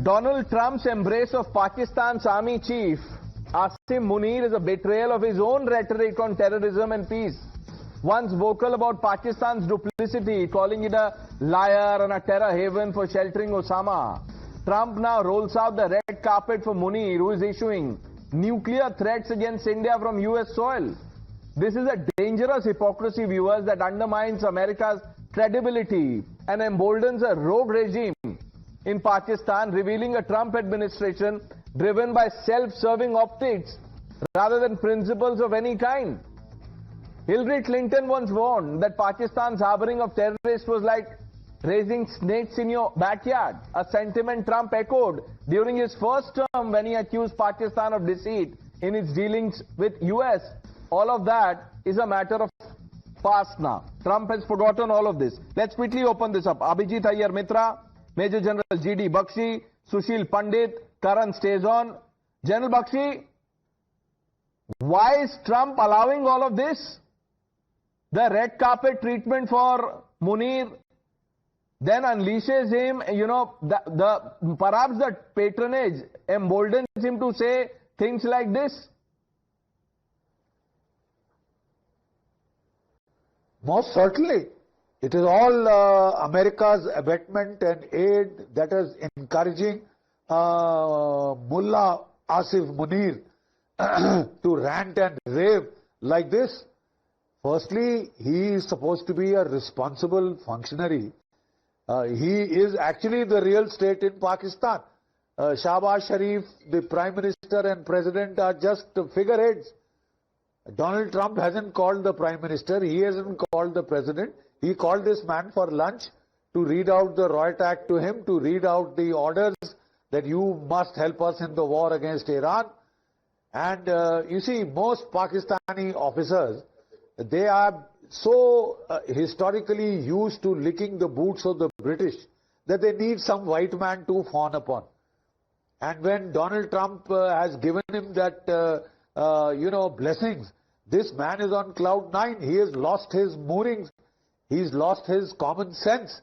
Donald Trump's embrace of Pakistan's army chief, Asim Munir, is a betrayal of his own rhetoric on terrorism and peace. Once vocal about Pakistan's duplicity, calling it a liar and a terror haven for sheltering Osama, Trump now rolls out the red carpet for Munir, who is issuing nuclear threats against India from US soil. This is a dangerous hypocrisy, viewers, that undermines America's credibility and emboldens a rogue regime in Pakistan, revealing a Trump administration driven by self-serving optics rather than principles of any kind. Hillary Clinton once warned that Pakistan's harboring of terrorists was like raising snakes in your backyard, a sentiment Trump echoed during his first term when he accused Pakistan of deceit in its dealings with US. All of that is a matter of past now. Trump has forgotten all of this. Let's quickly open this up. Abhijit Iyer Mitra, Major General G.D. Bakshi, Sushil Pandit, Karan stays on. General Bakshi, why is Trump allowing all of this? The red carpet treatment for Munir then unleashes him, perhaps the patronage emboldens him to say things like this. Most certainly. It is all America's abetment and aid that is encouraging Mullah Asim Munir to rant and rave like this. Firstly, he is supposed to be a responsible functionary. He is actually the real state in Pakistan. Shahbaz Sharif, the Prime Minister and President are just figureheads. Donald Trump hasn't called the Prime Minister, he hasn't called the President. He called this man for lunch to read out the Roy Act to him, to read out the orders that you must help us in the war against Iran. And you see, most Pakistani officers, they are so historically used to licking the boots of the British that they need some white man to fawn upon. And when Donald Trump has given him that, blessings, this man is on cloud nine. He has lost his moorings. He's lost his common sense.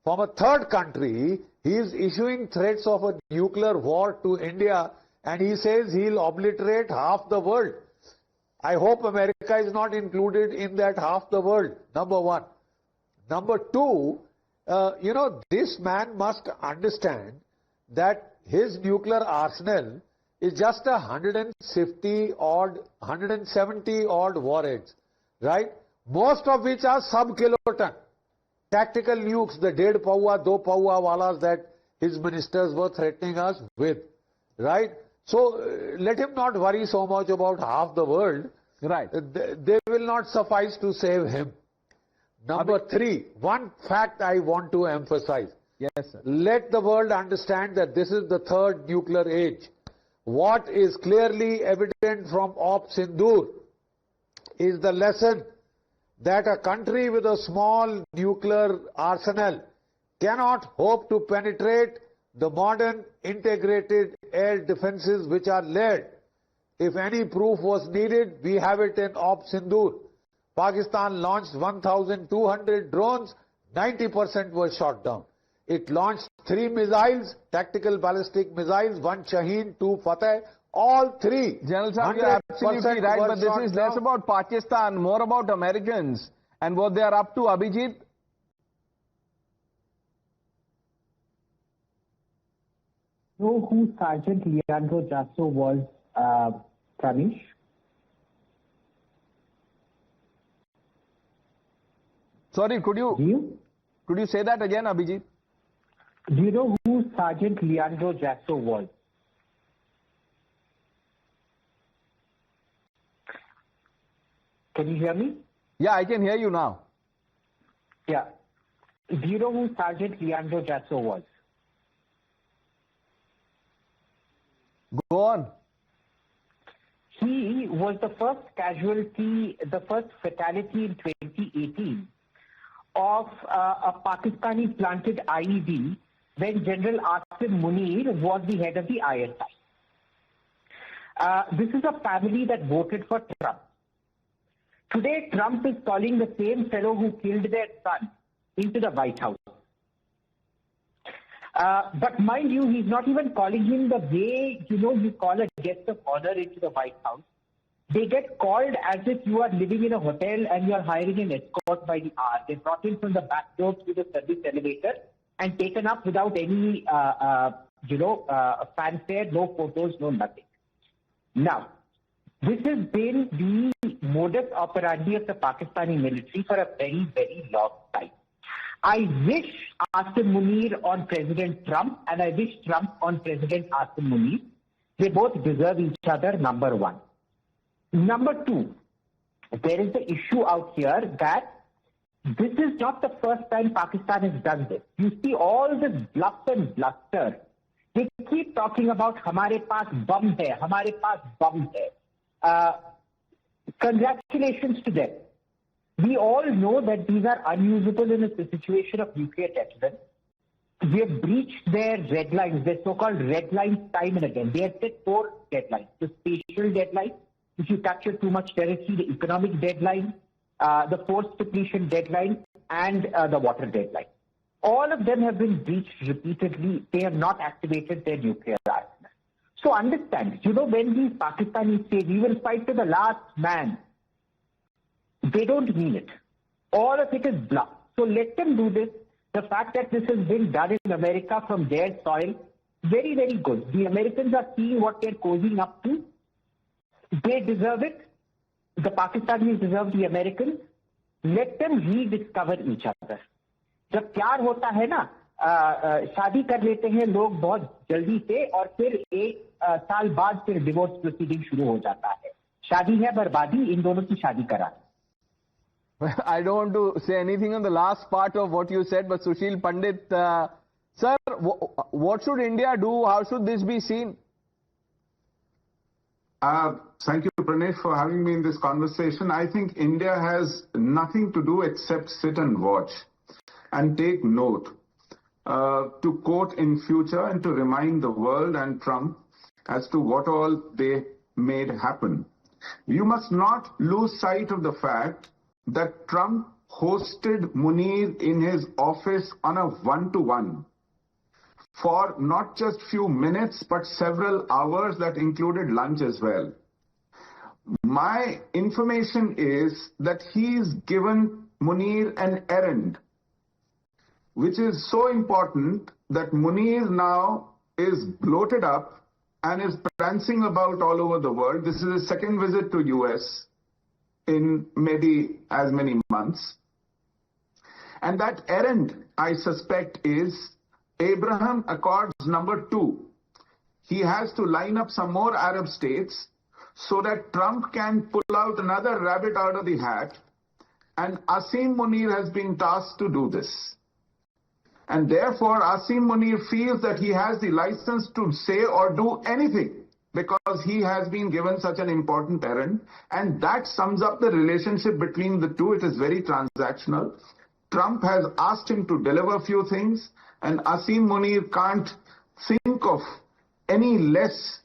From a third country, he is issuing threats of a nuclear war to India, and he says he'll obliterate half the world. I hope America is not included in that half the world, number one. Number two, this man must understand that his nuclear arsenal is just 170 odd warheads, right? Most of which are sub-kiloton. Tactical nukes, the 1.5 paua, 2 paua walas that his ministers were threatening us with, right? So let him not worry so much about half the world. Right. They will not suffice to save him. Number three, one fact I want to emphasize. Yes, sir. Let the world understand that this is the third nuclear age. What is clearly evident from Op Sindoor is the lesson that a country with a small nuclear arsenal cannot hope to penetrate the modern integrated air defenses which are laid. If any proof was needed, we have it in Op Sindoor. Pakistan launched 1,200 drones, 90% were shot down. It launched 3 missiles, tactical ballistic missiles, 1 Shaheen, 2 Fateh, all 3. General Sahib, you're absolutely right, but this is less about Pakistan, more about Americans and what they are up to. Abhijit? Know who Sergeant Leandro Jasso was, Pranesh? Sorry, could you say that again, Abhijit? Do you know who Sergeant Leandro Jasso was? Can you hear me? Yeah, I can hear you now. Yeah. Do you know who Sergeant Leandro Jasso was? Go on. He was the first casualty, the first fatality in 2018 of a Pakistani planted IED when General Asim Munir was the head of the ISI. This is a family that voted for Trump. Today, Trump is calling the same fellow who killed their son into the White House. But mind you, he's not even calling him the way, you call a guest of honor into the White House. They get called as if you are living in a hotel and you are hiring an escort by the hour. They're brought in from the back door through the service elevator and taken up without any, fanfare, no photos, no nothing. Now, this has been the modus operandi of the Pakistani military for a very, very long time. I wish Asim Munir on President Trump and I wish Trump on President Asim Munir. They both deserve each other, number one. Number two, there is the issue out here that this is not the first time Pakistan has done this. You see all this bluff and bluster. They keep talking about hamare paas bum hai, hamare paas bum hai. Congratulations to them. We all know that these are unusable in a situation of nuclear deterrence. We have breached their red lines, their so-called red lines time and again. They have set 4 deadlines. The spatial deadline, if you capture too much territory, the economic deadline, the force depletion deadline, and the water deadline. All of them have been breached repeatedly. They have not activated their nuclear arsenal. So understand, when these Pakistanis say we will fight to the last man, they don't mean it. All of it is bluff. So let them do this. The fact that this has been done in America from their soil, very, very good. The Americans are seeing what they're cozying up to. They deserve it. The Pakistanis deserve the Americans. Let them rediscover each other. जब प्यार होता है ना, शादी कर लेते हैं लोग बहुत जल्दी से और फिर 1 साल बाद फिर डिवोर्स प्रोसीडिंग शुरू हो जाता है. शादी है बर्बादी, इन दोनों की शादी करा. I don't want to say anything on the last part of what you said, but Sushil Pandit, sir, what should India do? How should this be seen? Thank you, Pranesh, for having me in this conversation. I think India has nothing to do except sit and watch and take note, to quote in future and to remind the world and Trump as to what all they made happen. You must not lose sight of the fact that Trump hosted Munir in his office on a one-to-one for not just few minutes but several hours that included lunch as well. My information is that he's given Munir an errand, which is so important that Munir now is bloated up and is prancing about all over the world. This is his second visit to US in maybe as many months. And that errand, I suspect, is Abraham Accords number 2. He has to line up some more Arab states so that Trump can pull out another rabbit out of the hat. And Asim Munir has been tasked to do this. And therefore, Asim Munir feels that he has the license to say or do anything because he has been given such an important errand. And that sums up the relationship between the two. It is very transactional. Trump has asked him to deliver a few things, and Asim Munir can't think of any less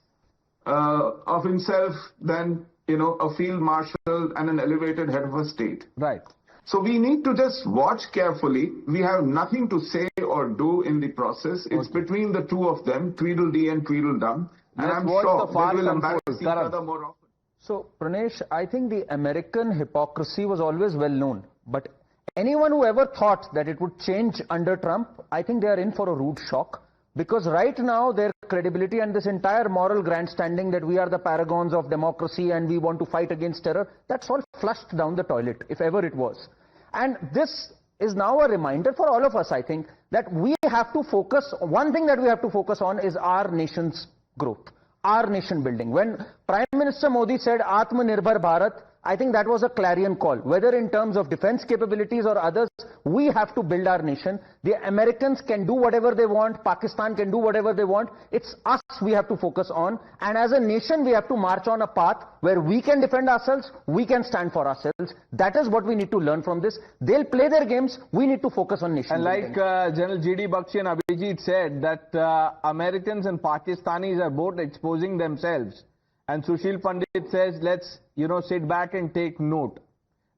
of himself than, a field marshal and an elevated head of a state. Right. So we need to just watch carefully. We have nothing to say or do in the process. It's between the two of them, Tweedledee and Tweedledum. And I'm sure they will embarrass each other more often. So, Pranesh, I think the American hypocrisy was always well known. But anyone who ever thought that it would change under Trump, I think they are in for a rude shock. Because right now, their credibility and this entire moral grandstanding that we are the paragons of democracy and we want to fight against terror, that's all flushed down the toilet, if ever it was. And this is now a reminder for all of us, I think, that we have to focus, one thing that we have to focus on is our nation's growth, our nation building. When Prime Minister Modi said Atmanirbhar Bharat, I think that was a clarion call. Whether in terms of defense capabilities or others, we have to build our nation. The Americans can do whatever they want. Pakistan can do whatever they want. It's us we have to focus on. And as a nation, we have to march on a path where we can defend ourselves, we can stand for ourselves. That is what we need to learn from this. They'll play their games. We need to focus on nation building. And like General G.D. Bakshi and Abhijit said, that Americans and Pakistanis are both exposing themselves. And Sushil Pandit says, let's, sit back and take note.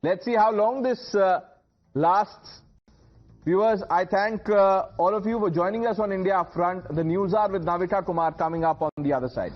Let's see how long this lasts. Viewers, I thank all of you for joining us on India Upfront. The news are with Navika Kumar coming up on the other side.